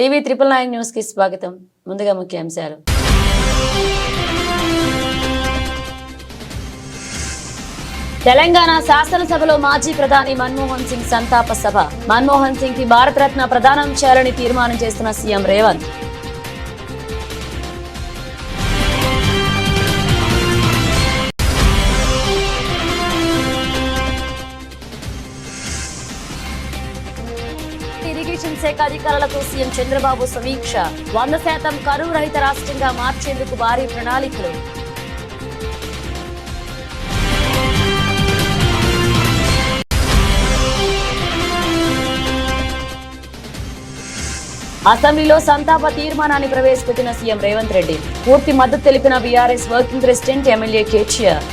TV 999 news కి స్వాగతం. ముందుగా ముఖ్యాంశాలు. తెలంగాణ శాసనసభలో మాజీ ప్రధాని మన్మోహన్ సింగ్ సంతాప సభ. మన్మోహన్ సింగ్ కి భారతరత్న ప్రదానం చేయాలని తీర్మానం చేస్తున్న సీఎం రేవంత్. ఇరిగేషన్ శాఖ అధికారులతో సీఎం చంద్రబాబు సమీక్ష. 100% కరువు రహిత రాష్ట్రంగా మార్చేందుకు భారీ ప్రణాళికలు. అసెంబ్లీలో సంతాప తీర్మానాన్ని ప్రవేశపెట్టిన సీఎం రేవంత్ రెడ్డి. పూర్తి మద్దతు తెలిపిన BRS working president MLA KTR.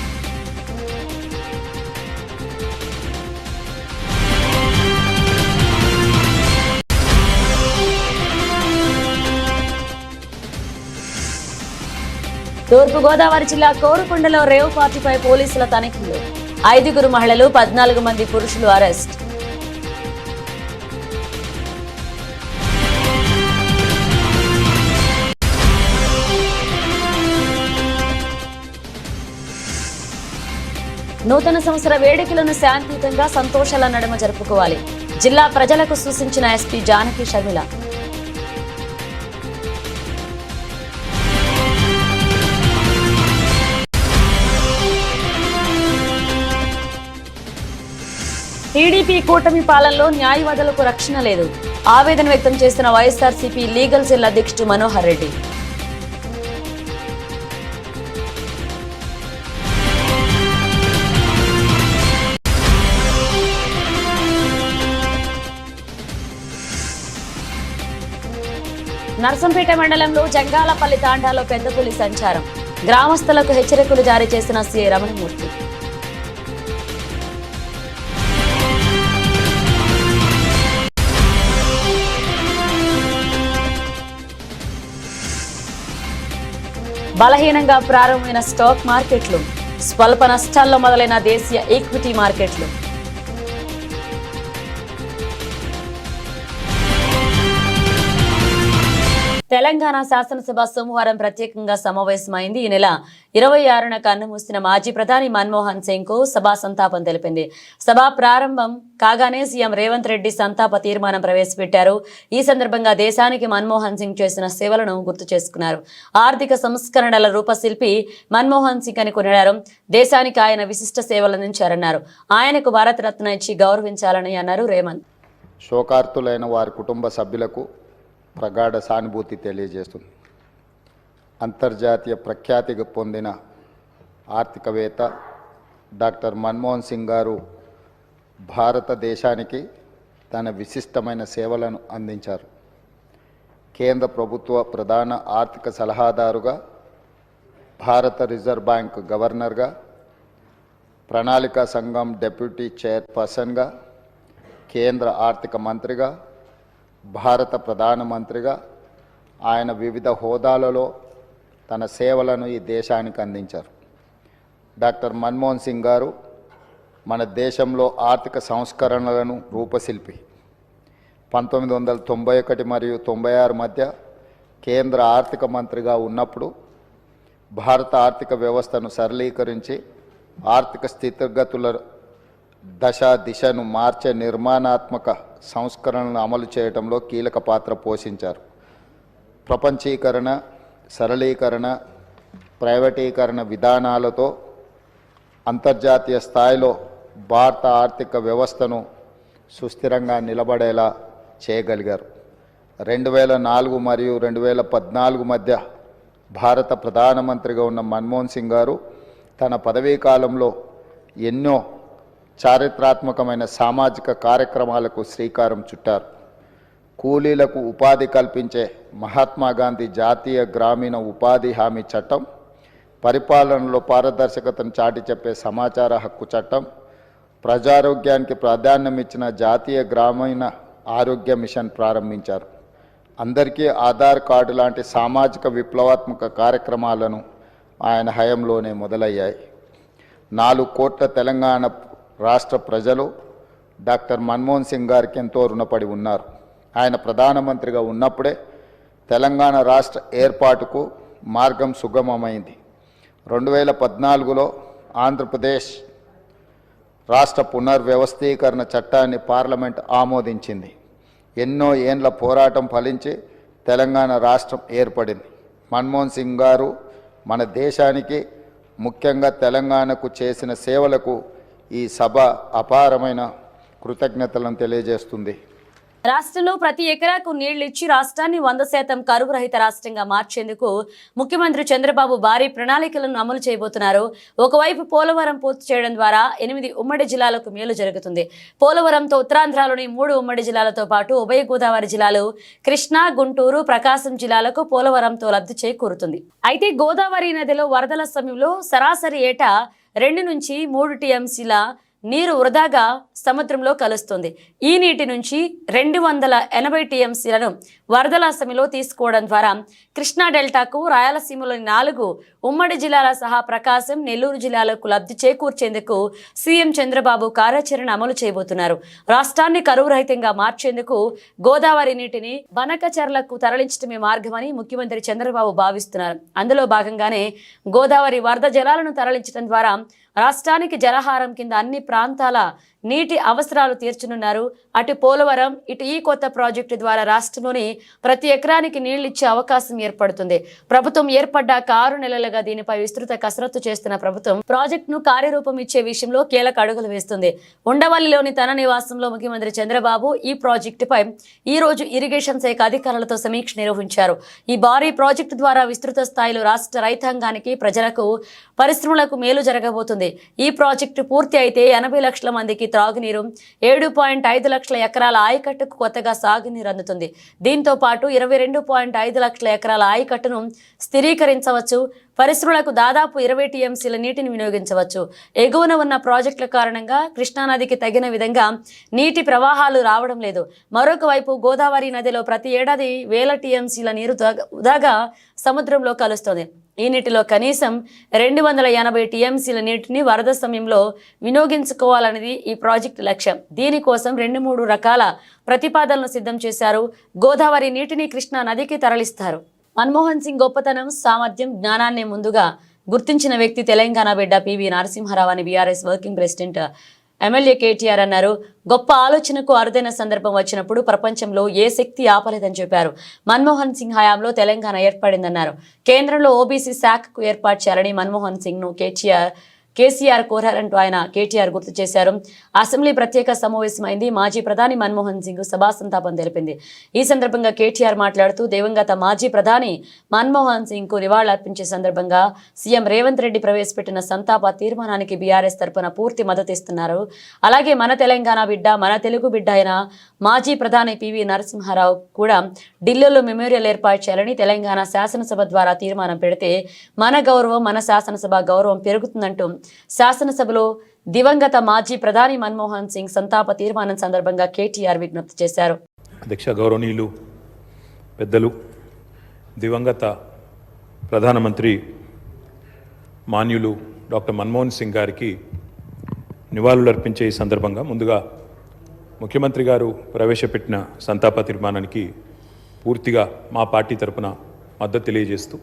Thurpu Godavari జిల్లా కోరుకొండలో రేవ్ పార్టీపై పోలీసుల తనిఖీలు. 5 మహిళలు 14 మంది పురుషులు అరెస్ట్. నూతన సంవత్సర వేడుకలను శాంతియుతంగా సంతోషాల నడుమ జరుపుకోవాలి. జిల్లా ప్రజలకు సూచించిన ఎస్పీ జానకి షర్మిల. టీడీపీ కూటమి పాలనలో న్యాయవాదులకు రక్షణ లేదు. ఆవేదన వ్యక్తం చేస్తున్న వైఎస్ఆర్సీపీ లీగల్ సెల్ అధ్యక్షుడు మనోహర్ రెడ్డి. నర్సంపేట మండలంలో జంగాలపల్లి తాండాలో పెద్ద పులి సంచారం. గ్రామస్తులకు హెచ్చరికలు జారీ చేసిన సీఐ రమణమూర్తి. బలహీనంగా ప్రారంభమైన స్టాక్ మార్కెట్లు. స్వల్ప నష్టాల్లో మొదలైన దేశీయ ఈక్విటీ మార్కెట్లు. తెలంగాణ శాసనసభ సోమవారం ప్రత్యేకంగా సమావేశమైంది. ఈ నెల 26న కన్నుమూసిన మాజీ ప్రధాని మన్మోహన్ సింగ్ కు సభా సంతాపం తెలిపింది. సభ ప్రారంభం కాగానే సీఎం రేవంత్ రెడ్డి సంతాప తీర్మానం ప్రవేశపెట్టారు. ఈ సందర్భంగా దేశానికి మన్మోహన్ సింగ్ చేసిన సేవలను గుర్తు చేసుకున్నారు. ఆర్థిక సంస్కరణల రూపశిల్పి మన్మోహన్ సింగ్ అని కొనియాడారు. దేశానికి ఆయన విశిష్ట సేవలందించారన్నారు. ఆయనకు భారతరత్న ఇచ్చి గౌరవించాలని అన్నారు రేవంత్. శోకార్తులైన వారి కుటుంబ సభ్యులకు ప్రగాఢ సానుభూతి తెలియజేస్తుంది. అంతర్జాతీయ ప్రఖ్యాతి పొందిన ఆర్థికవేత్త డాక్టర్ మన్మోహన్ సింగ్ గారు భారతదేశానికి తన విశిష్టమైన సేవలను అందించారు. కేంద్ర ప్రభుత్వ ప్రధాన ఆర్థిక సలహాదారుగా, భారత రిజర్వ్ బ్యాంక్ గవర్నర్గా, ప్రణాళికా సంఘం డెప్యూటీ చైర్పర్సన్గా, కేంద్ర ఆర్థిక మంత్రిగా, భారత ప్రధానమంత్రిగా ఆయన వివిధ హోదాలలో తన సేవలను ఈ దేశానికి అందించారు. డాక్టర్ మన్మోహన్ సింగ్ గారు మన దేశంలో ఆర్థిక సంస్కరణలను రూపశిల్పి. 1991 మరియు 96 మధ్య కేంద్ర ఆర్థిక మంత్రిగా ఉన్నప్పుడు భారత ఆర్థిక వ్యవస్థను సరళీకరించి ఆర్థిక స్థితిగతుల దిశను మార్చే నిర్మాణాత్మక సంస్కరణలను అమలు చేయడంలో కీలక పాత్ర పోషించారు. ప్రపంచీకరణ, సరళీకరణ, ప్రైవేటీకరణ విధానాలతో అంతర్జాతీయ స్థాయిలో భారత ఆర్థిక వ్యవస్థను సుస్థిరంగా నిలబడేలా చేయగలిగారు. 2004 మరియు 2014 మధ్య భారత ప్రధానమంత్రిగా ఉన్న మన్మోహన్ సింగ్ గారు తన పదవీ కాలంలో ఎన్నో చారిత్రాత్మకమైన సామాజిక కార్యక్రమాలకు శ్రీకారం చుట్టారు. కూలీలకు ఉపాధి కల్పించే మహాత్మా గాంధీ జాతీయ గ్రామీణ ఉపాధి హామీ చట్టం, పరిపాలనలో పారదర్శకతను చాటి చెప్పే సమాచార హక్కు చట్టం, ప్రజారోగ్యానికి ప్రాధాన్యం ఇచ్చిన జాతీయ గ్రామీణ ఆరోగ్య మిషన్ ప్రారంభించారు. అందరికీ ఆధార్ కార్డు లాంటి సామాజిక విప్లవాత్మక కార్యక్రమాలను ఆయన హయాంలోనే మొదలయ్యాయి. 4 కోట్ల తెలంగాణ రాష్ట్ర ప్రజలు డాక్టర్ మన్మోహన్ సింగ్ గారికి ఎంతో రుణపడి ఉన్నారు. ఆయన ప్రధానమంత్రిగా ఉన్నప్పుడే తెలంగాణ రాష్ట్ర ఏర్పాటుకు మార్గం సుగమమైంది. 2014లో ఆంధ్రప్రదేశ్ రాష్ట్ర పునర్వ్యవస్థీకరణ చట్టాన్ని పార్లమెంట్ ఆమోదించింది. ఎన్నో ఏండ్ల పోరాటం ఫలించి తెలంగాణ రాష్ట్రం ఏర్పడింది. మన్మోహన్ సింగ్ గారు మన దేశానికి ముఖ్యంగా తెలంగాణకు చేసిన సేవలకు ఈ సభ అపారమైన కృతజ్ఞతలను తెలియజేస్తుంది. రాష్ట్రంలో ప్రతి ఎకరాకు నీళ్లు ఇచ్చి రాష్ట్రాన్ని 100% కరువు రహిత రాష్ట్రంగా మార్చేందుకు ముఖ్యమంత్రి చంద్రబాబు భారీ ప్రణాళికలను అమలు చేయబోతున్నారు. ఒకవైపు పోలవరం పూర్తి చేయడం ద్వారా 8 ఉమ్మడి జిల్లాలకు మేలు జరుగుతుంది. పోలవరంతో ఉత్తరాంధ్రలోని 3 ఉమ్మడి జిల్లాలతో పాటు ఉభయ గోదావరి జిల్లాలు కృష్ణా, గుంటూరు, ప్రకాశం జిల్లాలకు పోలవరంతో లబ్ధి చేకూరుతుంది. అయితే గోదావరి నదిలో వరదల సమయంలో సరాసరి ఏటా 2 నుంచి 3 టీఎంసీల నీరు వృధాగా సముద్రంలో కలుస్తుంది. ఈ నీటి నుంచి 280 టీఎంసీలను వరదల సమయంలో తీసుకోవడం ద్వారా కృష్ణా డెల్టాకు, రాయలసీమలోని 4 ఉమ్మడి జిల్లాల సహా ప్రకాశం, నెల్లూరు జిల్లాలకు లబ్ధి చేకూర్చేందుకు సీఎం చంద్రబాబు కార్యాచరణ అమలు చేయబోతున్నారు. రాష్ట్రాన్ని కరువు రహితంగా మార్చేందుకు గోదావరి నీటిని బనకచెర్లకు తరలించడమే మార్గమని ముఖ్యమంత్రి చంద్రబాబు భావిస్తున్నారు. అందులో భాగంగానే గోదావరి వరద జలాలను తరలించడం ద్వారా రాష్ట్రానికి జలహారం కింద అన్ని ప్రాంతాల నీటి అవసరాలు తీర్చనున్నారు. అటు పోలవరం, ఇటు ఈ కొత్త ప్రాజెక్టు ద్వారా రాష్ట్రంలోని ప్రతి ఎకరానికి నీళ్లిచ్చే అవకాశం ఏర్పడుతుంది. ప్రభుత్వం ఏర్పడ్డాక 6 నెలలుగా దీనిపై విస్తృత కసరత్తు చేస్తున్న ప్రభుత్వం ప్రాజెక్టును కార్యరూపం ఇచ్చే విషయంలో కీలక అడుగులు వేస్తుంది. ఉండవల్లిలోని తన నివాసంలో ముఖ్యమంత్రి చంద్రబాబు ఈ ప్రాజెక్టుపై ఈ రోజు ఇరిగేషన్ శాఖ అధికారులతో సమీక్ష నిర్వహించారు. ఈ భారీ ప్రాజెక్టు ద్వారా విస్తృత స్థాయిలో రాష్ట్ర రైతాంగానికి, ప్రజలకు, పరిశ్రమలకు మేలు జరగబోతుంది. ఈ ప్రాజెక్టు పూర్తి అయితే 80 లక్షల మందికి త్రాగునీరు, 7.5 లక్షల ఎకరాల ఆయకట్టుకు కొత్తగా సాగునీరు అందుతుంది. దీంతో పాటు 22.5 లక్షల ఎకరాల ఆయకట్టును స్థిరీకరించవచ్చు. పరిశ్రమలకు దాదాపు 20 టీఎంసీల నీటిని వినియోగించవచ్చు. ఎగువన ఉన్న ప్రాజెక్టుల కారణంగా కృష్ణానదికి తగిన విధంగా నీటి ప్రవాహాలు రావడం లేదు. మరొక వైపు గోదావరి నదిలో ప్రతి ఏడాది 1000 టీఎంసీల నీరు వృధాగా సముద్రంలో కలుస్తుంది. ఈ నీటిలో కనీసం 280 టీఎంసీల నీటిని వరద సమయంలో వినియోగించుకోవాలనేది ఈ ప్రాజెక్టు లక్ష్యం. దీనికోసం 2-3 రకాల ప్రతిపాదనలు సిద్ధం చేశారు. గోదావరి నీటిని కృష్ణా నదికి తరలిస్తారు. మన్మోహన్ సింగ్ గొప్పతనం, సామర్థ్యం, జ్ఞానాన్ని ముందుగా గుర్తించిన వ్యక్తి తెలంగాణ బిడ్డ పివి నరసింహారావు అని BRS working president MLA KTR అన్నారు. గొప్ప ఆలోచనకు అరుదైన సందర్భం వచ్చినప్పుడు ప్రపంచంలో ఏ శక్తి ఆపలేదని చెప్పారు. మన్మోహన్ సింగ్ హయాంలో తెలంగాణ ఏర్పడిందన్నారు. కేంద్రంలో ఓబీసీ శాఖకు ఏర్పాటు చేయాలని మన్మోహన్ సింగ్ ను కేసీఆర్ కోరారంటూ ఆయన కేటీఆర్ గుర్తు చేశారు. అసెంబ్లీ ప్రత్యేక సమావేశమైంది. మాజీ ప్రధాని మన్మోహన్ సింగ్ సభా సంతాపం తెలిపింది. ఈ సందర్భంగా కేటీఆర్ మాట్లాడుతూ దివంగత మాజీ ప్రధాని మన్మోహన్ సింగ్ కు నివాళులర్పించే సందర్భంగా సీఎం రేవంత్ రెడ్డి ప్రవేశపెట్టిన సంతాప తీర్మానానికి బీఆర్ఎస్ తరపున పూర్తి మద్దతు ఇస్తున్నారు. అలాగే మన తెలంగాణ బిడ్డ, మన తెలుగు బిడ్డ అయిన మాజీ ప్రధాని పివి నరసింహారావు కూడా ఢిల్లీలో మెమోరియల్ ఏర్పాటు చేయాలని తెలంగాణ శాసనసభ ద్వారా తీర్మానం పెడితే మన గౌరవం, మన శాసనసభ గౌరవం పెరుగుతుందంటూ శాసనసభలో దివంగత మాజీ ప్రధాని మన్మోహన్ సింగ్ సంతాప తీర్మానం సందర్భంగా కేటీఆర్ విజ్ఞప్తి చేశారు. అధ్యక్ష, గౌరవనీయులు పెద్దలు, దివంగత ప్రధానమంత్రి మాన్యులు డాక్టర్ మన్మోహన్ సింగ్ గారికి నివాళులర్పించే ఈ సందర్భంగా ముందుగా ముఖ్యమంత్రి గారు ప్రవేశపెట్టిన సంతాప తీర్మానానికి పూర్తిగా మా పార్టీ తరపున మద్దతు తెలియజేస్తూ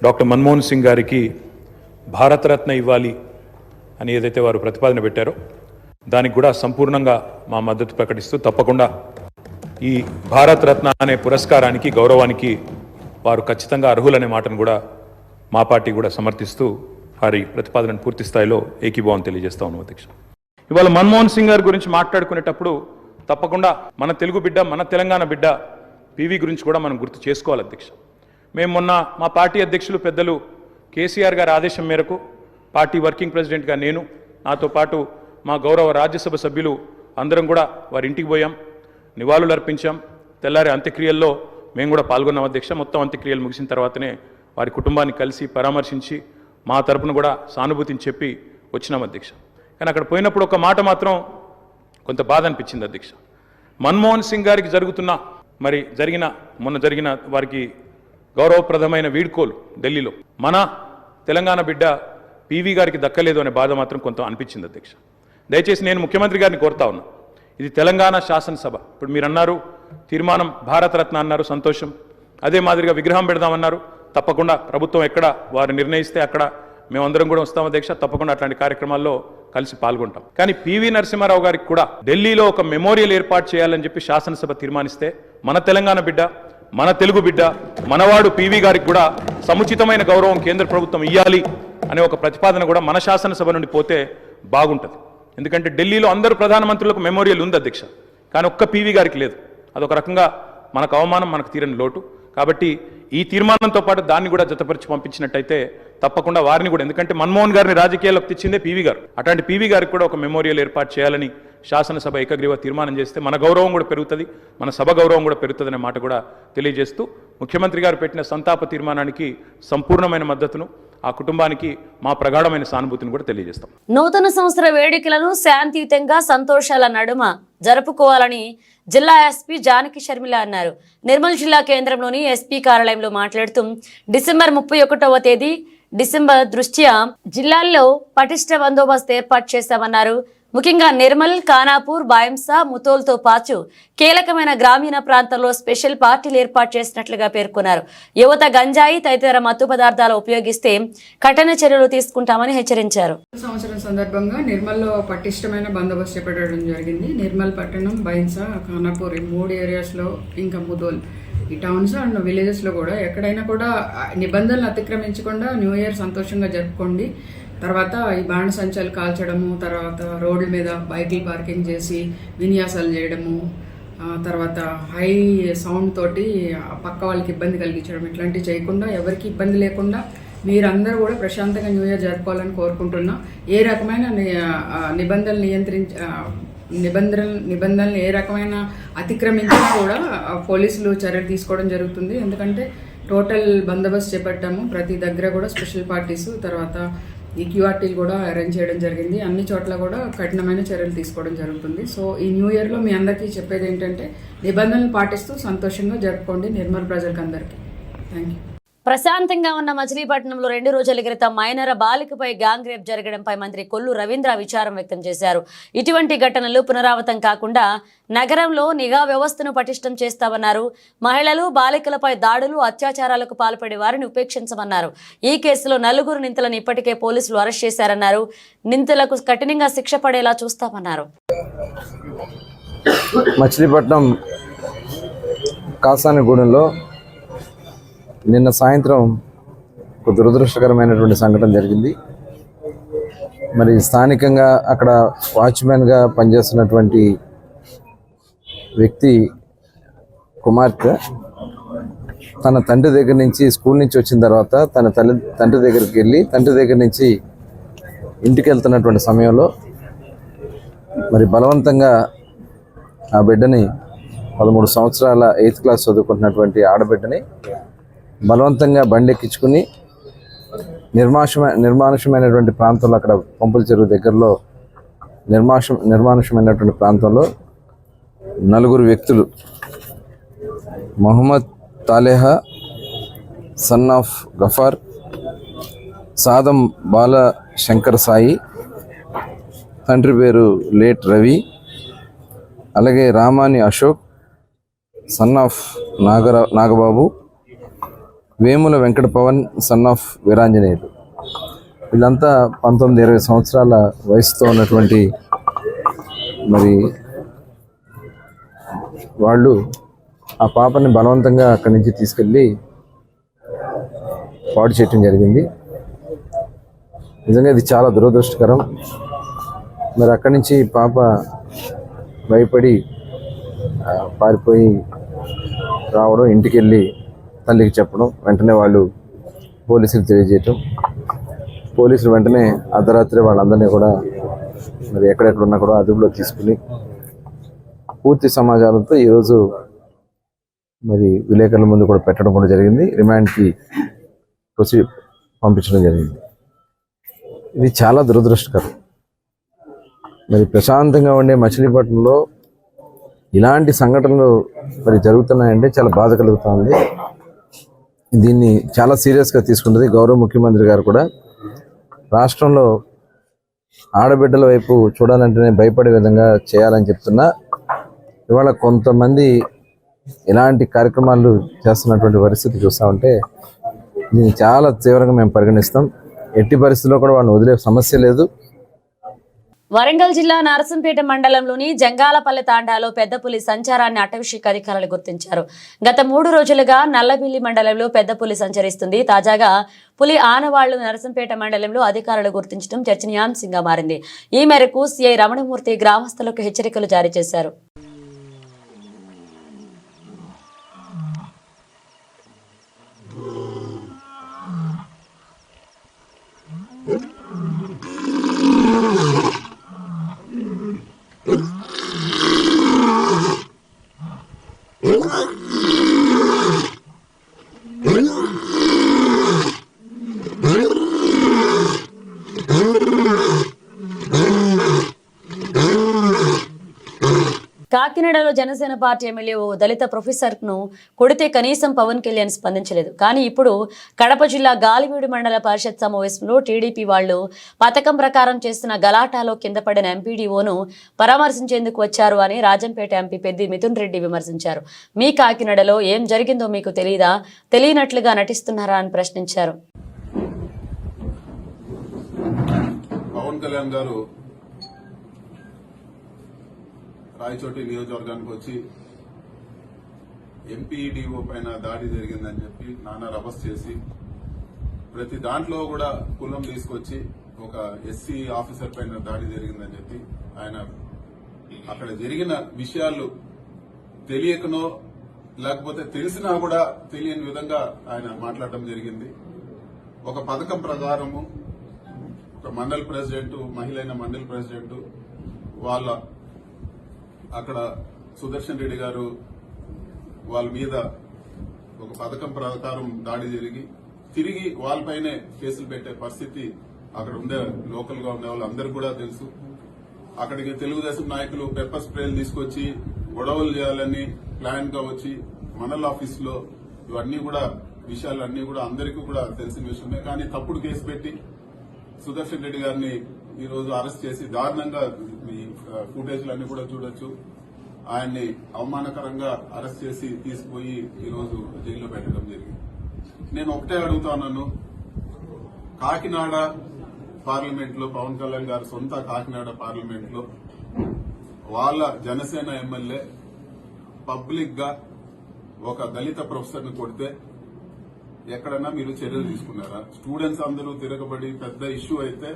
డాక్టర్ మన్మోహన్ సింగ్ గారికి భారతరత్న ఇవ్వాలి అని ఏదైతే వారు ప్రతిపాదన పెట్టారో దానికి కూడా సంపూర్ణంగా మా మద్దతు ప్రకటిస్తూ తప్పకుండా ఈ భారతరత్న అనే పురస్కారానికి, గౌరవానికి వారు ఖచ్చితంగా అర్హులనే మాటను కూడా మా పార్టీ కూడా సమర్థిస్తూ వారి ప్రతిపాదనను పూర్తి స్థాయిలో ఏకీభావం తెలియజేస్తా ఉన్నాం. అధ్యక్ష, ఇవాళ మన్మోహన్ సింగ్ గారి గురించి మాట్లాడుకునేటప్పుడు తప్పకుండా మన తెలుగు బిడ్డ, మన తెలంగాణ బిడ్డ పివి గురించి కూడా మనం గుర్తు చేసుకోవాలి. అధ్యక్ష, మేము మొన్న మా పార్టీ అధ్యక్షులు పెద్దలు కేసీఆర్ గారి ఆదేశం మేరకు పార్టీ వర్కింగ్ ప్రెసిడెంట్గా నేను, నాతో పాటు మా గౌరవ రాజ్యసభ సభ్యులు అందరం కూడా వారి ఇంటికి పోయాం, నివాళులు అర్పించాం. తెల్లారి అంత్యక్రియల్లో మేము కూడా పాల్గొన్నాం. అధ్యక్ష, మొత్తం అంత్యక్రియలు ముగిసిన తర్వాతనే వారి కుటుంబాన్ని కలిసి పరామర్శించి మా తరపున కూడా సానుభూతిని చెప్పి వచ్చినాం. అధ్యక్ష, కానీ అక్కడ పోయినప్పుడు ఒక మాట మాత్రం కొంత బాధ అనిపించింది. అధ్యక్ష, మన్మోహన్ సింగ్ గారికి మొన్న జరిగిన వారికి గౌరవప్రదమైన వీడ్కోలు ఢిల్లీలో మన తెలంగాణ బిడ్డ పివి గారికి దక్కలేదు అనే బాధ మాత్రం కొంత అనిపించింది. అధ్యక్ష, దయచేసి నేను ముఖ్యమంత్రి గారిని కోరుతా ఉన్నా, ఇది తెలంగాణ శాసనసభ. ఇప్పుడు మీరు అన్నారు తీర్మానం భారతరత్న అన్నారు, సంతోషం. అదే మాదిరిగా విగ్రహం పెడదామన్నారు, తప్పకుండా ప్రభుత్వం ఎక్కడ వారు నిర్ణయిస్తే అక్కడ మేమందరం కూడా వస్తాం అధ్యక్ష, తప్పకుండా అట్లాంటి కార్యక్రమాల్లో కలిసి పాల్గొంటాం. కానీ పివి నరసింహారావు గారికి కూడా ఢిల్లీలో ఒక మెమోరియల్ ఏర్పాటు చేయాలని చెప్పి శాసనసభ తీర్మానిస్తే మన తెలంగాణ బిడ్డ, మన తెలుగు బిడ్డ, మనవాడు పివి గారికి కూడా సముచితమైన గౌరవం కేంద్ర ప్రభుత్వం ఇవ్వాలి అనే ఒక ప్రతిపాదన కూడా మన శాసనసభ నుండి పోతే బాగుంటుంది. ఎందుకంటే ఢిల్లీలో అందరూ ప్రధానమంత్రులకు మెమోరియల్ ఉంది అధ్యక్ష, కానీ ఒక్క పివి గారికి లేదు. అదొక రకంగా మనకు అవమానం, మనకు తీరని లోటు. కాబట్టి ఈ తీర్మానంతో పాటు దాన్ని కూడా జతపరిచి పంపించినట్టయితే తప్పకుండా వారిని కూడా, ఎందుకంటే మన్మోహన్ గారిని రాజకీయాల్లోకి తెచ్చిందే పివి గారు, అట్లాంటి పివి గారికి కూడా ఒక మెమోరియల్ ఏర్పాటు చేయాలని శాసనసభ ఏకగ్రీవ తీర్మానం చేస్తే మన గౌరవం కూడా పెరుగుతుంది, మన సభ గౌరవం కూడా పెరుగుతుందనే మాట కూడా తెలియజేస్తూ ముఖ్యమంత్రి గారు పెట్టిన సంతాప తీర్మానానికి సంపూర్ణమైన మద్దతును, ఆ కుటుంబానికి మా ప్రగాఢమైన సానుభూతిని కూడా తెలియజేస్తాం. నూతన సంవత్సర వేడుకలను శాంతియుతంగా సంతోషాల నడుమ జరుపుకోవాలని జిల్లా ఎస్పీ జానకి షర్మిల అన్నారు. నిర్మల్ జిల్లా కేంద్రంలోని ఎస్పీ కార్యాలయంలో మాట్లాడుతూ డిసెంబర్ 31వ తేదీ డిసెంబర్ దృష్ట్యా జిల్లాల్లో పటిష్ట బందోబస్తు ఏర్పాటు చేశామన్నారు. ముఖ్యంగా నిర్మల్, ఖానాపూర్, బాయంసా, ముతోల్తో పాటు కీలకమైన గ్రామీణ ప్రాంతాల్లో స్పెషల్ పార్టీలు ఏర్పాటు చేసినట్లుగా పేర్కొన్నారు. యువత గంజాయి తదితర మత్తు పదార్థాలు ఉపయోగిస్తే కఠిన చర్యలు తీసుకుంటామని హెచ్చరించారు. సంవత్సరం సందర్భంగా నిర్మల్లో పటిష్టమైన బందోబస్తు చేపట్టడం జరిగింది. నిర్మల్ పట్టణం, బైన్సా, ఖానాపూర్ ఈ 3 ఏరియాస్లో, ఇంకా ముదోల్ ఈ టౌన్స్ అండ్ విలేజెస్లో కూడా ఎక్కడైనా కూడా నిబంధనలు అతిక్రమించకుండా న్యూ ఇయర్ సంతోషంగా జరుపుకోండి. తర్వాత ఈ బాండ్ సంచాలు కాల్చడము, తర్వాత రోడ్ల మీద బైకులు పార్కింగ్ చేసి విన్యాసాలు చేయడము, తర్వాత హై సౌండ్ తోటి పక్క వాళ్ళకి ఇబ్బంది కలిగించడం, ఇట్లాంటివి చేయకుండా ఎవరికి ఇబ్బంది లేకుండా మీరందరూ కూడా ప్రశాంతంగా న్యూ ఇయర్ జరుపుకోవాలని కోరుకుంటున్నా. ఏ రకమైన నిబంధనలు ఏ రకమైన అతిక్రమించినా కూడా పోలీసులు చర్యలు తీసుకోవడం జరుగుతుంది. ఎందుకంటే టోటల్ బందోబస్తు చేపట్టాము. ప్రతి దగ్గర కూడా స్పెషల్ పార్టీస్, తర్వాత ఈ క్యూఆర్టీలు కూడా అరేంజ్ చేయడం జరిగింది. అన్ని చోట్ల కూడా కఠినమైన చర్యలు తీసుకోవడం జరుగుతుంది. సో ఈ న్యూ ఇయర్లో మీ అందరికీ చెప్పేది ఏంటంటే నిబంధనలు పాటిస్తూ సంతోషంగా జరుపుకోండి నిర్మల్ ప్రజలకు అందరికీ. Thank you. ప్రశాంతంగా ఉన్న మచిలీపట్నంలో 2 రోజుల క్రితం మైనర్ బాలికపై గ్యాంగ్ రేప్ జరగడంపై మంత్రి కొల్లు రవీంద్ర విచారం వ్యక్తం చేశారు. ఇటువంటి ఘటనలు పునరావృతం కాకుండా నగరంలో నిఘా వ్యవస్థను పటిష్టం చేస్తామన్నారు. మహిళలు, బాలికలపై దాడులు, అత్యాచారాలకు పాల్పడే వారిని ఉపేక్షించమన్నారు. ఈ కేసులో 4 నిందితులను ఇప్పటికే పోలీసులు అరెస్ట్ చేశారన్నారు. నిందితులకు కఠినంగా శిక్ష పడేలా చూస్తామన్నారు. మచిలీపట్నం కాసానిగూడెంలో నిన్న సాయంత్రం ఒక దురదృష్టకరమైనటువంటి సంఘటన జరిగింది. మరి స్థానికంగా అక్కడ వాచ్మెన్గా పనిచేస్తున్నటువంటి వ్యక్తి కుమార్తె తన తండ్రి దగ్గర నుంచి స్కూల్ నుంచి వచ్చిన తర్వాత తన తండ్రి దగ్గరికి వెళ్ళి తండ్రి దగ్గర నుంచి ఇంటికి వెళ్తున్నటువంటి సమయంలో మరి బలవంతంగా ఆ బిడ్డని 13 సంవత్సరాల 8th క్లాస్ చదువుకుంటున్నటువంటి ఆడబిడ్డని బలవంతంగా బండెక్కించుకుని నిర్మానుషమైనటువంటి ప్రాంతంలో, అక్కడ పంపుల చెరువు దగ్గరలో నిర్మానుషమైనటువంటి ప్రాంతంలో 4 వ్యక్తులు, మొహమ్మద్ తాలేహా సన్ ఆఫ్ గఫార్, సాదం బాల శంకర్ సాయి, తండ్రి పేరు లేట్ రవి, అలాగే Ramani Ashok son of Nagababu, Vemula Venkata Pavan son of Veeranjaneyulu. వీళ్ళంతా 19-20 సంవత్సరాల వయసుతో ఉన్నటువంటి మరి వాళ్ళు ఆ పాపని బలవంతంగా అక్కడి నుంచి తీసుకెళ్ళి పాడు చేయటం జరిగింది. నిజంగా ఇది చాలా దురదృష్టకరం. మరి అక్కడి నుంచి పాప భయపడి పారిపోయి రావడం, ఇంటికి వెళ్ళి తల్లికి చెప్పడం, వెంటనే వాళ్ళు పోలీసులు తెలియజేయటం, పోలీసులు వెంటనే అర్ధరాత్రి వాళ్ళందరినీ కూడా మరి ఎక్కడెక్కడ ఉన్నా కూడా అదుపులో తీసుకుని పూర్తి సమాచారంతో ఈరోజు మరి విలేకరుల ముందు కూడా పెట్టడం కూడా జరిగింది. రిమాండ్కి పంపించడం జరిగింది. ఇది చాలా దురదృష్టకరం. మరి ప్రశాంతంగా ఉండే మచిలీపట్నంలో ఇలాంటి సంఘటనలు మరి జరుగుతున్నాయంటే చాలా బాధ కలుగుతుంది. దీన్ని చాలా సీరియస్గా తీసుకుంటుంది గౌరవ ముఖ్యమంత్రి గారు కూడా. రాష్ట్రంలో ఆడబిడ్డల వైపు చూడాలంటేనే భయపడే విధంగా చేయాలని చెప్తున్నా. ఇవాళ కొంతమంది ఇలాంటి కార్యక్రమాలు చేస్తున్నటువంటి పరిస్థితి చూస్తూ ఉంటే దీన్ని చాలా తీవ్రంగా మేము పరిగణిస్తాం. ఎట్టి పరిస్థితుల్లో కూడా వాళ్ళని వదిలే సమస్య లేదు. వరంగల్ జిల్లా నరసంపేట మండలంలోని జంగాలపల్లె తాండాలో పెద్ద పులి సంచారాన్ని అటవీశాఖ అధికారులు గుర్తించారు. గత 3 రోజులుగా నల్లబిల్లి మండలంలో పెద్ద పులి సంచరిస్తుంది. తాజాగా పులి ఆనవాళ్లు నరసంపేట మండలంలో అధికారులు గుర్తించడం చర్చనీయాంశంగా మారింది. ఈ మేరకు సిఐ రమణమూర్తి గ్రామస్తులకు హెచ్చరికలు జారీ చేశారు. కాకినాడలో జనసేన పార్టీ ఎమ్మెల్యే ఓ దళిత ప్రొఫెసర్ను కొడితే కనీసం పవన్ కళ్యాణ్ స్పందించలేదు. కానీ ఇప్పుడు కడప జిల్లా గాలివీడు మండల పరిషత్ సమావేశంలో టీడీపీ వాళ్లు పథకం ప్రకారం చేస్తున్న గలాటాలో కింద పడిన ఎంపీడీఓను పరామర్శించేందుకు వచ్చారు అని రాజంపేట ఎంపీ పెద్ది మిథున్ రెడ్డి విమర్శించారు. మీ కాకినాడలో ఏం జరిగిందో మీకు తెలియదా, తెలియనట్లుగా నటిస్తున్నారా అని ప్రశ్నించారు. పవన్ కళ్యాణ్ గారు రాయచోటి నియోజకవర్గానికి వచ్చి ఎంపీడీఓ పైన దాడి జరిగిందని చెప్పి నానా రభస్ చేసి ప్రతి దాంట్లో కూడా కులం తీసుకొచ్చి ఒక ఎస్సీ ఆఫీసర్ పైన దాడి జరిగిందని చెప్పి ఆయన అక్కడ జరిగిన విషయాలు తెలియకనో లేకపోతే తెలిసినా కూడా తెలియని విధంగా ఆయన మాట్లాడడం జరిగింది. ఒక పథకం ప్రకారము ఒక మండల్ ప్రెసిడెంట్, మహిళైన మండల్ ప్రెసిడెంట్ వాళ్ళ అక్కడ సుదర్శన్ రెడ్డి గారు వాళ్ళ మీద ఒక పథకం ప్రకారం దాడి జరిగి తిరిగి వాళ్ళపైనే కేసులు పెట్టే పరిస్థితి అక్కడ ఉండే లోకల్ గా ఉండే వాళ్ళందరూ కూడా తెలుసు. అక్కడికి తెలుగుదేశం నాయకులు పెప్పర్ స్ప్రేలు తీసుకొచ్చి గొడవలు చేయాలని ప్లాన్ గా వచ్చి మండల ఆఫీస్ లో ఇవన్నీ కూడా విషయాలన్నీ కూడా అందరికీ కూడా తెలిసిన విషయమే. కానీ తప్పుడు కేసు పెట్టి సుదర్శన్ రెడ్డి గారిని ఈ రోజు అరెస్ట్ చేసి దారుణంగా ఈ ఫుటేజ్లన్నీ కూడా చూడొచ్చు. ఆయన్ని అవమానకరంగా అరెస్ట్ చేసి తీసుకుపోయి ఈ రోజు జైల్లో పెట్టడం జరిగింది. నేను ఒకటే అడుగుతున్నాను, కాకినాడ పార్లమెంట్ లో పవన్ కళ్యాణ్ గారు సొంత కాకినాడ పార్లమెంట్ లో వాళ్ళ జనసేన ఎమ్మెల్యే పబ్లిక్ గా ఒక దళిత ప్రొఫెసర్ ని కొడితే ఎక్కడన్నా మీరు చర్యలు తీసుకున్నారా? స్టూడెంట్స్ అందరూ తిరగబడి పెద్ద ఇష్యూ అయితే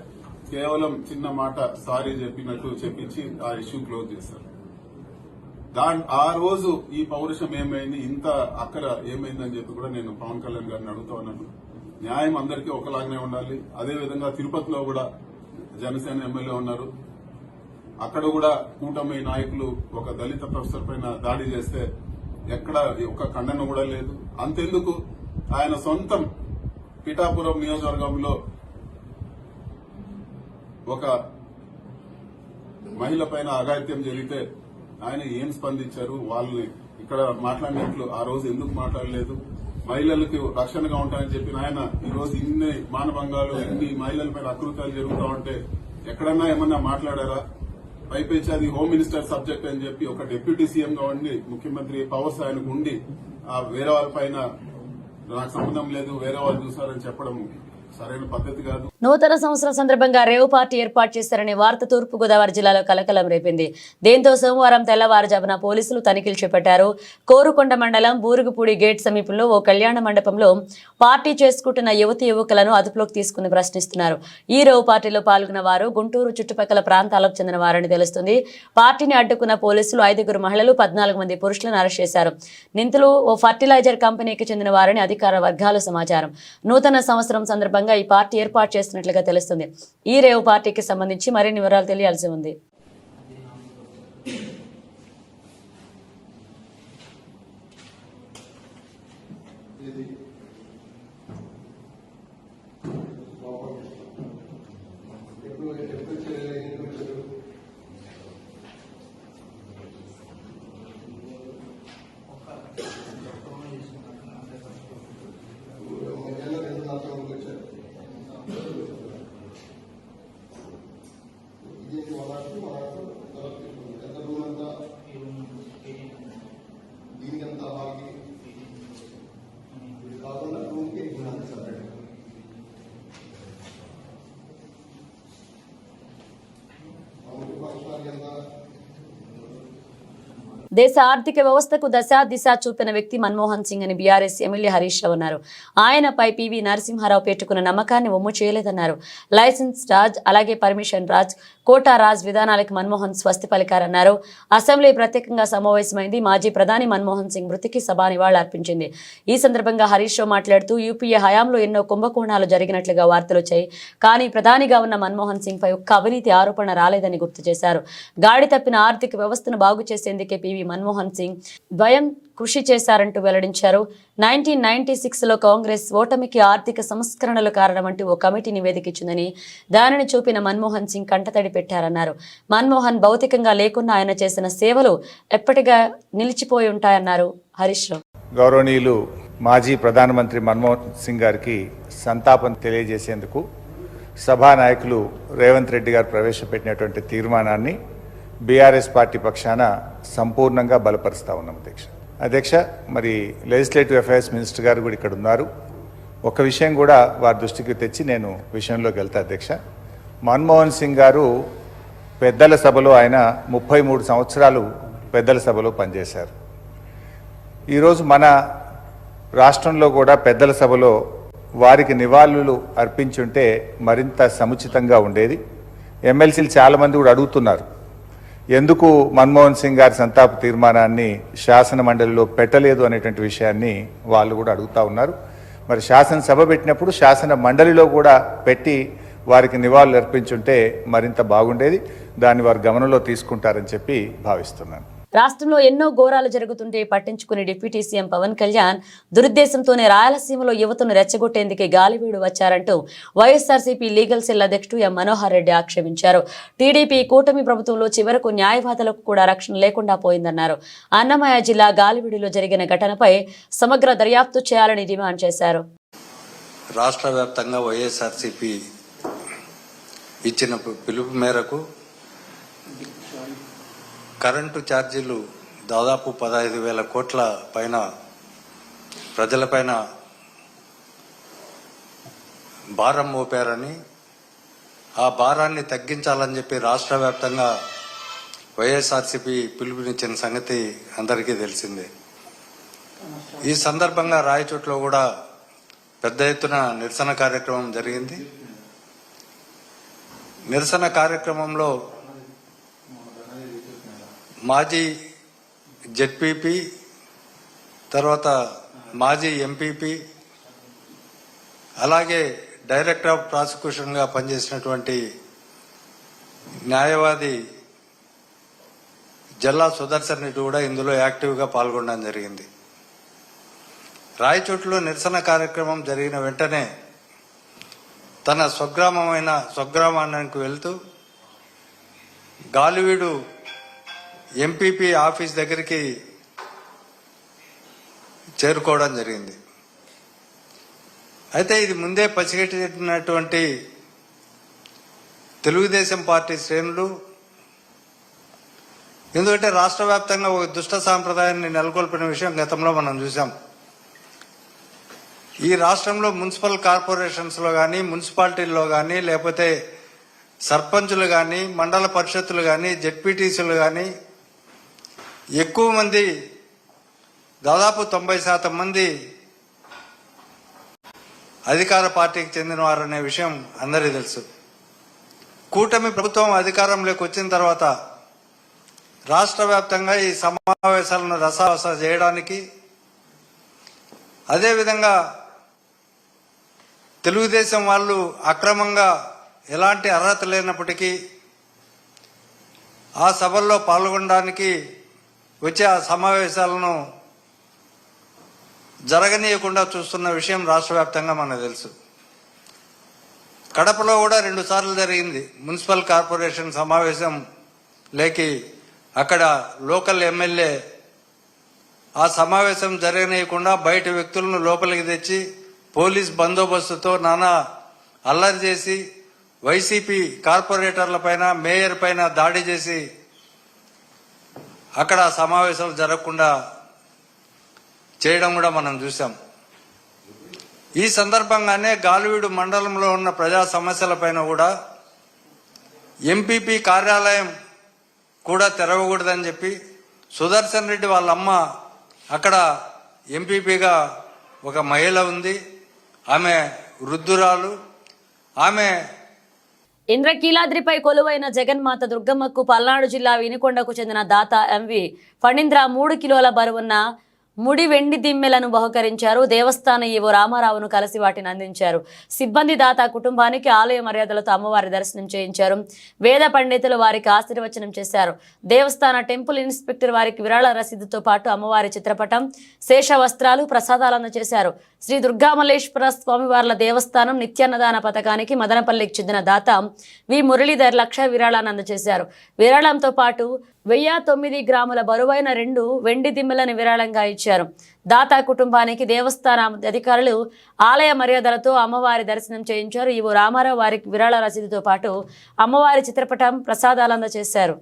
కేవలం చిన్న మాట సారీ చెప్పినట్టు చెప్పించి ఆ ఇష్యూ క్లోజ్ చేశారు. ఆ రోజు ఈ పౌరుషం ఏమైంది, ఇంత అక్కడ ఏమైందని చెప్పి కూడా నేను పవన్ కళ్యాణ్ గారిని అడుగుతా ఉన్నాను. న్యాయం అందరికీ ఒకలాగానే ఉండాలి. అదేవిధంగా తిరుపతిలో కూడా జనసేన ఎమ్మెల్యే ఉన్నారు. అక్కడ కూడా కూటమి నాయకులు ఒక దళిత ప్రొఫెసర్ పైన దాడి చేస్తే ఎక్కడ ఒక ఖండన కూడా లేదు. అంతెందుకు ఆయన సొంతం పిఠాపురం నియోజకవర్గంలో ఒక మహిళ పైన అఘాయిత్యం జరిగితే ఆయన ఏం స్పందించారు? వాళ్ళని ఇక్కడ మాట్లాడినట్లు ఆ రోజు ఎందుకు మాట్లాడలేదు? మహిళలకు రక్షణగా ఉంటాయని చెప్పిన ఆయన ఈ రోజు ఇన్ని మానభంగాలు, ఇన్ని మహిళలపైన అకృత్యాలు జరుగుతా ఉంటే ఎక్కడన్నా ఏమన్నా మాట్లాడారా? పైపెచ్చి అది హోమ్ మినిస్టర్ సబ్జెక్ట్ అని చెప్పి ఒక డిప్యూటీ సీఎం గా ఉండి ముఖ్యమంత్రి పవర్స్ ఆయనకు ఉండి వేరే వాళ్ళ పైన నాకు సంబంధం లేదు, వేరే వాళ్ళు చూసారని చెప్పడం సరైన పద్ధతి కాదు. నూతన సంవత్సరం సందర్భంగా రేవు పార్టీ ఏర్పాటు చేశారనే వార్త తూర్పు గోదావరి జిల్లాలో కలకలం రేపింది. దీంతో సోమవారం తెల్లవారుజామున పోలీసులు తనిఖీలు చేపట్టారు. కోరుకొండ మండలం బూరుగుపూడి గేట్ సమీపంలో ఓ కళ్యాణ మండపంలో పార్టీ చేసుకుంటున్న యువతి యువకులను అదుపులోకి తీసుకుని ప్రశ్నిస్తున్నారు. ఈ రేవు పార్టీలో పాల్గొన్న వారు గుంటూరు చుట్టుపక్కల ప్రాంతాలకు చెందిన వారని తెలుస్తుంది. పార్టీని అడ్డుకున్న పోలీసులు 5 మహిళలు 14 మంది పురుషులను అరెస్ట్ చేశారు. నిందితులు ఓ ఫర్టిలైజర్ కంపెనీకి చెందిన వారని అధికార వర్గాల సమాచారం. నూతన సంవత్సరం సందర్భంగా ఈ పార్టీ ఏర్పాటు చేస్తున్నట్లుగా తెలుస్తుంది. ఈ రేవు పార్టీకి సంబంధించి మరిన్ని వివరాలు తెలియాల్సి ఉంది. దీనికంతా దేశ ఆర్థిక వ్యవస్థకు దిశ చూపిన వ్యక్తి మన్మోహన్ సింగ్ అని బీఆర్ఎస్ ఎమ్మెల్యే హరీష్ రావు అన్నారు. ఆయనపై పివి నరసింహారావు పెట్టుకున్న నమ్మకాన్ని ఒమ్ము చేయలేదన్నారు. లైసెన్స్ రాజ్, అలాగే పర్మిషన్ రాజ్, కోటా రాజ్ విధానాలకు మన్మోహన్ స్వస్తి పలికారన్నారు. అసెంబ్లీ ప్రత్యేకంగా సమావేశమైంది. మాజీ ప్రధాని మన్మోహన్ సింగ్ మృతికి సభ నివాళులర్పించింది. ఈ సందర్భంగా హరీష్ రావు మాట్లాడుతూ యూపీఏ హయాంలో ఎన్నో కుంభకోణాలు జరిగినట్లుగా వార్తలు వచ్చాయి. కానీ ప్రధానిగా ఉన్న మన్మోహన్ సింగ్ పై ఒక్క అవినీతి ఆరోపణ రాలేదని గుర్తు చేశారు. గాడి తప్పిన ఆర్థిక వ్యవస్థను బాగు చేసేందుకే పివి మన్మోహన్ సింగ్ ద్వయం కృషి చేశారంటూ వెల్లడించారు. 1996లో కాంగ్రెస్ ఓటమికి ఆర్థిక సంస్కరణలు కారణమంటూ ఓ కమిటీ నివేదిక ఇచ్చిందని, దానిని చూపిన మన్మోహన్ సింగ్ కంటతడి పెట్టారన్నారు. మన్మోహన్ భౌతికంగా లేకున్నా ఆయన చేసిన సేవలు ఎప్పటిగా నిలిచిపోయి ఉంటాయన్నారు హరీష్ రావు. గౌరవనీయులు మాజీ ప్రధానమంత్రి మన్మోహన్ సింగ్ గారికి సంతాపం తెలియజేసేందుకు సభానాయకులు రేవంత్ రెడ్డి గారు ప్రవేశపెట్టినటువంటి తీర్మానాన్ని బీఆర్ఎస్ పార్టీ పక్షాన సంపూర్ణంగా బలపరుస్తూ ఉన్నాం. అధ్యక్ష, మరి లెజిస్లేటివ్ అఫైర్స్ మినిస్టర్ గారు కూడా ఇక్కడ ఉన్నారు. ఒక విషయం కూడా వారి దృష్టికి తెచ్చి నేను విషయంలోకి వెళ్తా. అధ్యక్ష, మన్మోహన్ సింగ్ గారు పెద్దల సభలో ఆయన 33 సంవత్సరాలు పెద్దల సభలో పనిచేశారు. ఈరోజు మన రాష్ట్రంలో కూడా పెద్దల సభలో వారికి నివాళులు అర్పించుంటే మరింత సముచితంగా ఉండేది. ఎమ్మెల్సీలు చాలామంది కూడా అడుగుతున్నారు, ఎందుకు మన్మోహన్ సింగ్ గారి సంతాప తీర్మానాన్ని శాసన మండలిలో పెట్టలేదు అనేటువంటి విషయాన్ని వాళ్ళు కూడా అడుగుతూ ఉన్నారు. మరి శాసనసభ పెట్టినప్పుడు శాసన మండలిలో కూడా పెట్టి వారికి నివాళులు అర్పించుంటే మరింత బాగుండేది. దాన్ని వారు గమనంలో తీసుకుంటారని చెప్పి భావిస్తున్నాను. రాష్ట్రంలో ఎన్నో ఘోరాలు జరుగుతుంటే పట్టించుకునే డిప్యూటీ సీఎం పవన్ కళ్యాణ్ దురుద్దేశంతోనే రాయలసీమలో యువతను రెచ్చగొట్టేందుకే గాలివీడు వచ్చారంటూ వైఎస్ఆర్సీపీ లీగల్ సెల్ అధ్యక్షుడు ఎం మనోహర్ రెడ్డి ఆక్షేపించారు. టీడీపీ కూటమి ప్రభుత్వంలో చివరకు న్యాయవాదులకు కూడా రక్షణ లేకుండా పోయిందన్నారు. అన్నమయ్య జిల్లా గాలివీడులో జరిగిన ఘటనపై సమగ్ర దర్యాప్తు చేయాలని డిమాండ్ చేశారు. రాష్ట్ర వ్యాప్తంగా వైఎస్ఆర్సీపీ ఇచ్చిన పిలుపు మేరకు కరెంటు ఛార్జీలు దాదాపు 15,000 కోట్ల పైన ప్రజలపైన భారం మోపారని, ఆ భారాన్ని తగ్గించాలని చెప్పి రాష్ట్ర వ్యాప్తంగా వైఎస్ఆర్సీపీ పిలుపునిచ్చిన సంగతి అందరికీ తెలిసిందే. ఈ సందర్భంగా రాయచోట్లో కూడా పెద్ద ఎత్తున నిరసన కార్యక్రమం జరిగింది. నిరసన కార్యక్రమంలో మాజీ జెడ్పీపీ, తర్వాత మాజీ ఎంపీపీ, అలాగే డైరెక్టర్ ఆఫ్ ప్రాసిక్యూషన్గా పనిచేసినటువంటి న్యాయవాది జల్లా సుదర్శన్ రెడ్డి కూడా ఇందులో యాక్టివ్గా పాల్గొనడం జరిగింది. రాయచోట్లో నిరసన కార్యక్రమం జరిగిన వెంటనే తన స్వగ్రామానికి వెళ్తూ గాలివీడు ఎంపీపీ ఆఫీస్ దగ్గరికి చేరుకోవడం జరిగింది. అయితే ఇది ముందే పసిగట్టినటువంటి తెలుగుదేశం పార్టీ శ్రేణులు, ఎందుకంటే రాష్ట్ర వ్యాప్తంగా ఒక దుష్ట సాంప్రదాయాన్ని నెలకొల్పిన విషయం గతంలో మనం చూసాం. ఈ రాష్ట్రంలో మున్సిపల్ కార్పొరేషన్స్లో కానీ, మున్సిపాలిటీల్లో కానీ, లేకపోతే సర్పంచులు కానీ, మండల పరిషత్తులు కానీ, జెడ్పీటీసీలు కానీ ఎక్కువ మంది, దాదాపు 90% మంది అధికార పార్టీకి చెందినవారనే విషయం అందరికీ తెలుసు. కూటమి ప్రభుత్వం అధికారంలోకి వచ్చిన తర్వాత రాష్ట్ర వ్యాప్తంగా ఈ సమావేశాలను రసావస చేయడానికి, అదేవిధంగా తెలుగుదేశం వాళ్ళు అక్రమంగా ఎలాంటి అర్హత లేనప్పటికీ ఆ సభల్లో పాల్గొనడానికి వచ్చే ఆ సమావేశాలను జరగనీయకుండా చూస్తున్న విషయం రాష్ట్ర వ్యాప్తంగా మనకు తెలుసు. కడపలో కూడా 2 సార్లు జరిగింది మున్సిపల్ కార్పొరేషన్ సమావేశం లేకి. అక్కడ లోకల్ ఎమ్మెల్యే ఆ సమావేశం జరగనీయకుండా బయట వ్యక్తులను లోపలికి తెచ్చి పోలీస్ బందోబస్తుతో నానా అల్లరి చేసి వైసీపీ కార్పొరేటర్ల పైన, మేయర్ పైన దాడి చేసి అక్కడ సమావేశాలు జరగకుండా చేయడం కూడా మనం చూసాం. ఈ సందర్భంగానే గాలివీడు మండలంలో ఉన్న ప్రజా సమస్యలపైన కూడా ఎంపీపీ కార్యాలయం కూడా తెరవకూడదని చెప్పి సుదర్శన్ రెడ్డి వాళ్ళ అమ్మ అక్కడ ఎంపీపీగా ఒక మహిళ ఉంది. ఆమె వృద్ధురాలు. ఆమె ఇంద్రకీలాద్రిపై కొలువైన జగన్మాత దుర్గమ్మకు పల్నాడు జిల్లా వినుకొండకు చెందిన దాత ఎంవి ఫణీంద్ర 3 కిలోల బరువున్న ముడి వెండి దిమ్మెలను బహుకరించారు. దేవస్థాన ఈవో రామారావును కలిసి వాటిని అందించారు. సిబ్బంది దాత కుటుంబానికి ఆలయ మర్యాదలతో అమ్మవారి దర్శనం చేయించారు. వేద పండితులు వారికి ఆశీర్వచనం చేశారు. దేవస్థాన టెంపుల్ ఇన్స్పెక్టర్ వారికి విరాళ రసీదుతో పాటు అమ్మవారి చిత్రపటం, శేష వస్త్రాలు, ప్రసాదాలు అందజేశారు. శ్రీ దుర్గామల్లేశ్వర స్వామివార్ల దేవస్థానం నిత్యాన్నదాన పథకానికి మదనపల్లికి చెందిన దాత వి మురళీధర్ 1,00,000 విరాళాన్ని అందజేశారు. విరాళంతో పాటు 1009 గ్రాముల బరువైన 2 వెండి దిమ్మెలను విరాళంగా ఇచ్చారు. దాతా కుటుంబానికి దేవస్థాన అధికారులు ఆలయ మర్యాదలతో అమ్మవారి దర్శనం చేయించారు. ఈవో రామారావు వారికి విరాళ రసీదుతో పాటు అమ్మవారి చిత్రపటం, ప్రసాదాలు అందజేశారు.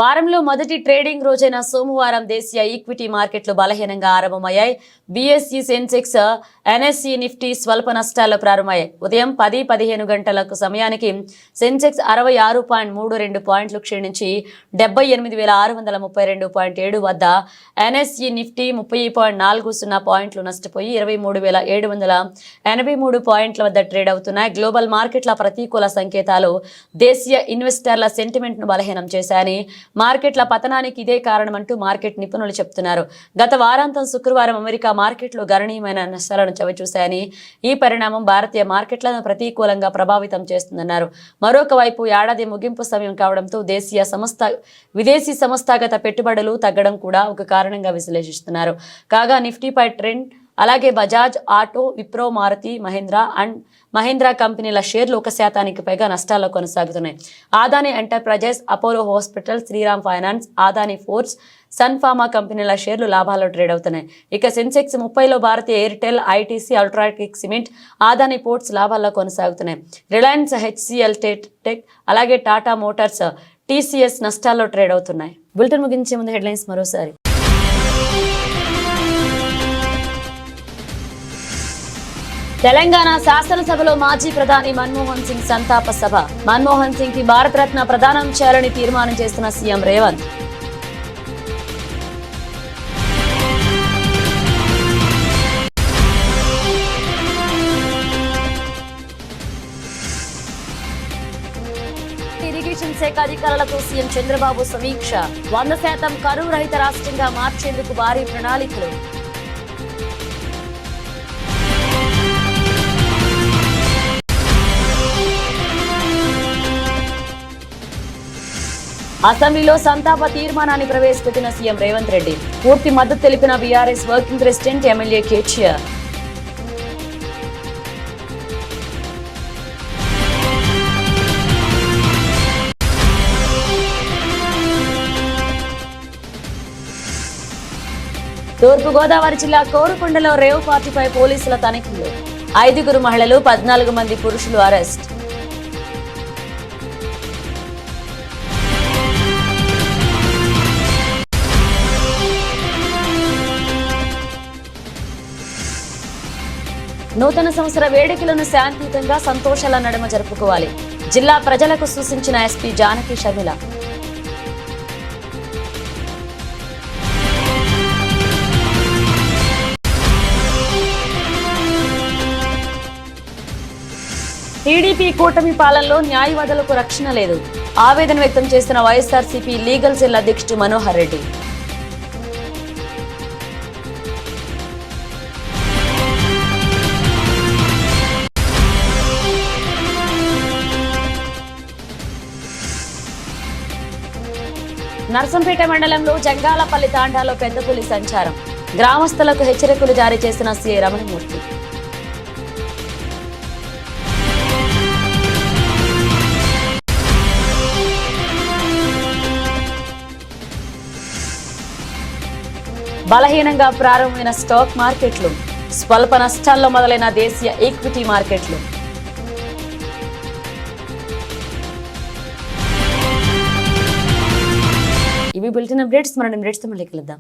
వారంలో మొదటి ట్రేడింగ్ రోజైన సోమవారం దేశీయ ఈక్విటీ మార్కెట్లు బలహీనంగా ఆరంభమయ్యాయి. బీఎస్ఈ, సెన్సెక్స్, ఎన్ఎస్ఈ, నిఫ్టీ స్వల్ప నష్టాల్లో ప్రారంభమయ్యాయి. ఉదయం 10-15 గంటలకు సమయానికి సెన్సెక్స్ 66.32 పాయింట్లు క్షీణించి 78,632.7 వద్ద, ఎన్ఎస్ఈ, నిఫ్టీ 30.40 పాయింట్లు నష్టపోయి 23,783 పాయింట్ల వద్ద ట్రేడ్ అవుతున్నాయి. గ్లోబల్ మార్కెట్ల ప్రతికూల సంకేతాలు దేశీయ ఇన్వెస్టర్ల సెంటిమెంట్ను బలహీనం చేశాయని, మార్కెట్ల పతనానికి ఇదే కారణమంటూ మార్కెట్ నిపుణులు చెబుతున్నారు. గత వారాంతం శుక్రవారం అమెరికా మార్కెట్లు గణనీయమైన నష్టాలను చవిచూశాయని, ఈ పరిణామం భారతీయ మార్కెట్లను ప్రతికూలంగా ప్రభావితం చేస్తుందన్నారు. మరొక వైపు ఏడాది ముగింపు సమయం కావడంతో విదేశీ సంస్థాగత పెట్టుబడులు తగ్గడం కూడా ఒక కారణంగా విశ్లేషిస్తున్నారు. కాగా నిఫ్టీపై ట్రెండ్, అలాగే బజాజ్ ఆటో, విప్రో, మారుతి, మహీంద్రా కంపెనీల షేర్లు 1% పైగా నష్టాల్లో కొనసాగుతున్నాయి. Adani Enterprises, Apollo Hospital, Shriram Finance, Adani Ports, Sun Pharma కంపెనీల షేర్లు లాభాల్లో ట్రేడ్ అవుతున్నాయి. ఇక సెన్సెక్స్ 30లో Bharti Airtel, ITC, UltraTech Cement, Adani Ports లాభాల్లో కొనసాగుతున్నాయి. రిలయన్స్, హెచ్సిఎల్ టెక్, అలాగే టాటా మోటార్స్, టీసీఎస్ నష్టాల్లో ట్రేడ్ అవుతున్నాయి. బులెటిన్ ముగించే ముందు హెడ్లైన్స్ మరోసారి. తెలంగాణ శాసనసభలో మాజీ ప్రధాని మన్మోహన్ సింగ్ సంతాప సభ. మన్మోహన్ సింగ్ కి భారతరత్న ప్రదానం చేయాలని తీర్మానం చేస్తున్న సీఎం రేవంత్. ఇరిగేషన్ శాఖ అధికారులతో సీఎం చంద్రబాబు సమీక్ష. 100% కరువు రహిత రాష్ట్రంగా మార్చేందుకు భారీ ప్రణాళికలు. అసెంబ్లీలో సంతాప తీర్మానాన్ని ప్రవేశపెట్టిన సీఎం రేవంత్ రెడ్డి. పూర్తి మద్దతు తెలిపిన BRS working president MLA KTR. Thurpu Godavari జిల్లా కోరుకొండలో రేవ్ పార్టీపై పోలీసుల తనిఖీలు. 5 మహిళలు, 14 మంది పురుషులు అరెస్ట్. నూతన సంవత్సర వేడుకలను శాంతియుతంగా, సంతోషాల నడుమ జరుపుకోవాలి. జిల్లా ప్రజలకు సూచించిన ఎస్పీ జానకి షర్మిల. టీడీపీ కూటమి పాలనలో న్యాయవాదులకు రక్షణ లేదు. ఆవేదన వ్యక్తం చేస్తున్న వైఎస్ఆర్సీపీ లీగల్ సెల్ అధ్యక్షుడు మనోహర్ రెడ్డి. నర్సంపేట మండలంలో జంగాలపల్లి తాండాలో పెద్ద పులి సంచారం. గ్రామస్తులకు హెచ్చరికలు జారీ చేసిన సీఐ రమణమూర్తి. బలహీనంగా ప్రారంభమైన స్టాక్ మార్కెట్లు, స్వల్ప నష్టాల్లో మొదలైన దేశీయ ఈక్విటీ మార్కెట్లు. ఇవి బులెటిన్ అప్డేట్స్. మరిన్ని అప్డేట్స్తో మళ్ళీ కలుద్దాం.